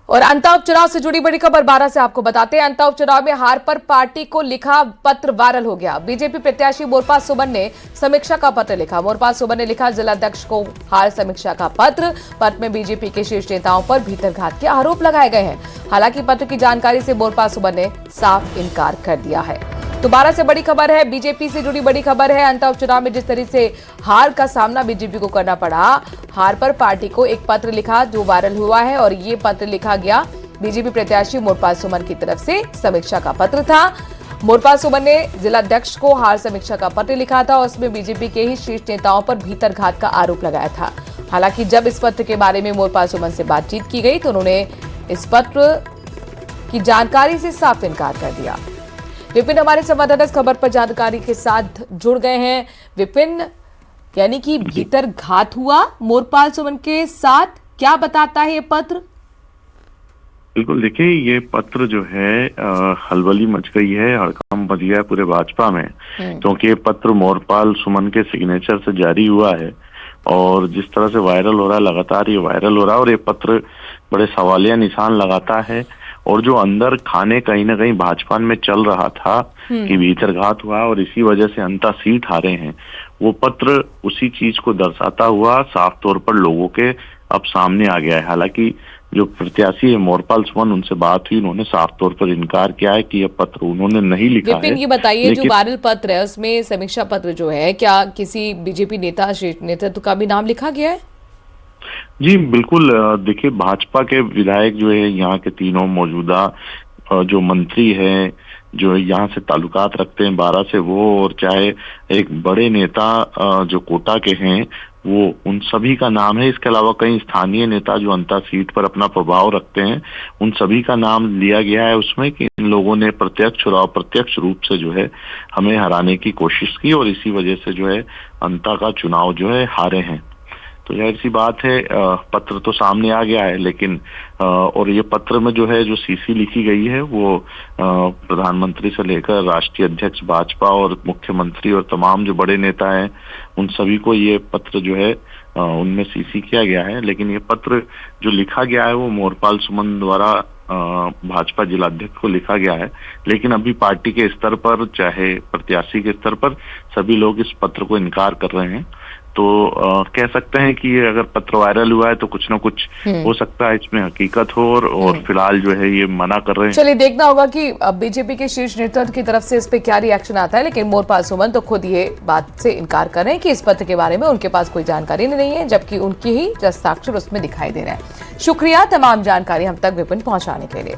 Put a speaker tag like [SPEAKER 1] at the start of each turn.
[SPEAKER 1] और अंता उपचुनाव से जुड़ी बड़ी खबर 12 से आपको बताते हैं। अंता उपचुनाव में हार पर पार्टी को लिखा पत्र वायरल हो गया। बीजेपी प्रत्याशी मोरपाल सुमन ने समीक्षा का पत्र लिखा। मोरपाल सुमन ने लिखा जिलाध्यक्ष को हार समीक्षा का पत्र। पत्र में बीजेपी के शीर्ष नेताओं पर भीतरघात के आरोप लगाए गए हैं। हालांकि पत्र की जानकारी से मोरपाल सुमन ने साफ इनकार कर दिया है। तो 12 से बड़ी खबर है, बीजेपी से जुड़ी बड़ी खबर है। अंता उपचुनाव में जिस तरह से हार का सामना बीजेपी को करना पड़ा, हार पर पार्टी को एक पत्र लिखा जो वायरल हुआ है और ये पत्र लिखा गया बीजेपी प्रत्याशी मोरपाल सुमन की तरफ से समीक्षा का पत्र था। मोरपाल सुमन ने जिलाध्यक्ष को हार समीक्षा का पत्र लिखा था और उसमें बीजेपी के ही शीर्ष नेताओं पर भीतरघात का आरोप लगाया था। हालांकि जब इस पत्र के बारे में मोरपाल सुमन से बातचीत की गई तो उन्होंने इस पत्र की जानकारी से साफ इनकार कर दिया। विपिन हमारे संवाददाता इस खबर पर जानकारी के साथ जुड़ गए हैं। विपिन, यानी कि भीतरघात हुआ मोरपाल सुमन के साथ, क्या बताता है ये पत्र?
[SPEAKER 2] बिल्कुल, देखिए ये पत्र जो है हलबली मच गई है, हड़कंप मच गया है पूरे भाजपा में, क्योंकि ये पत्र मोरपाल सुमन के सिग्नेचर से जारी हुआ है और जिस तरह से वायरल हो रहा है, लगातार ये वायरल हो रहा है और ये पत्र बड़े सवालिया निशान लगाता है। और जो अंदर खाने कहीं ना कहीं भाजपा में चल रहा था कि भीतरघात हुआ और इसी वजह से अंता सीट हारे हैं, वो पत्र उसी चीज को दर्शाता हुआ साफ तौर पर लोगों के अब सामने आ गया है। हालांकि जो प्रत्याशी है मोरपाल सुमन, उनसे बात हुई, उन्होंने साफ तौर पर इनकार किया है कि यह पत्र उन्होंने नहीं लिखा है।
[SPEAKER 1] विपिन, ये बताइए जो वायरल पत्र है उसमें समीक्षा पत्र जो है, क्या किसी बीजेपी नेता, शीर्ष नेतृत्व का भी नाम लिखा गया है?
[SPEAKER 2] जी बिल्कुल, देखिए भाजपा के विधायक जो है, यहाँ के तीनों मौजूदा जो मंत्री हैं, जो यहाँ से ताल्लुकात रखते हैं 12 से, वो और चाहे एक बड़े नेता जो कोटा के हैं, वो उन सभी का नाम है। इसके अलावा कई स्थानीय नेता जो अंता सीट पर अपना प्रभाव रखते हैं, उन सभी का नाम लिया गया है उसमें कि इन लोगों ने प्रत्यक्ष और अप्रत्यक्ष रूप से जो है हमें हराने की कोशिश की और इसी वजह से जो है अंता का चुनाव जो है हारे हैं। तो जाहिर सी बात है, पत्र तो सामने आ गया है, लेकिन और ये पत्र में जो है जो सीसी लिखी गई है वो प्रधानमंत्री से लेकर राष्ट्रीय अध्यक्ष भाजपा और मुख्यमंत्री और तमाम जो बड़े नेता हैं, उन सभी को ये पत्र जो है उनमें सीसी किया गया है। लेकिन ये पत्र जो लिखा गया है वो मोरपाल सुमन द्वारा भाजपा जिलाध्यक्ष को लिखा गया है। लेकिन अभी पार्टी के स्तर पर, चाहे प्रत्याशी के स्तर पर, सभी लोग इस पत्र को इनकार कर रहे हैं। तो कह सकते हैं कि अगर पत्र वायरल हुआ है तो कुछ ना कुछ हो सकता है इसमें हकीकत हो और फिलहाल जो है ये मना कर रहे हैं।
[SPEAKER 1] चलिए देखना होगा कि बीजेपी के शीर्ष नेतृत्व की तरफ से इस पे क्या रिएक्शन आता है। लेकिन मोरपाल सुमन तो खुद ये बात से इनकार कर रहे हैं कि इस पत्र के बारे में उनके पास कोई जानकारी नहीं है, जबकि उनकी ही हस्ताक्षर उसमें दिखाई दे रहा है। शुक्रिया तमाम जानकारी हम तक विपिन पहुंचाने के लिए।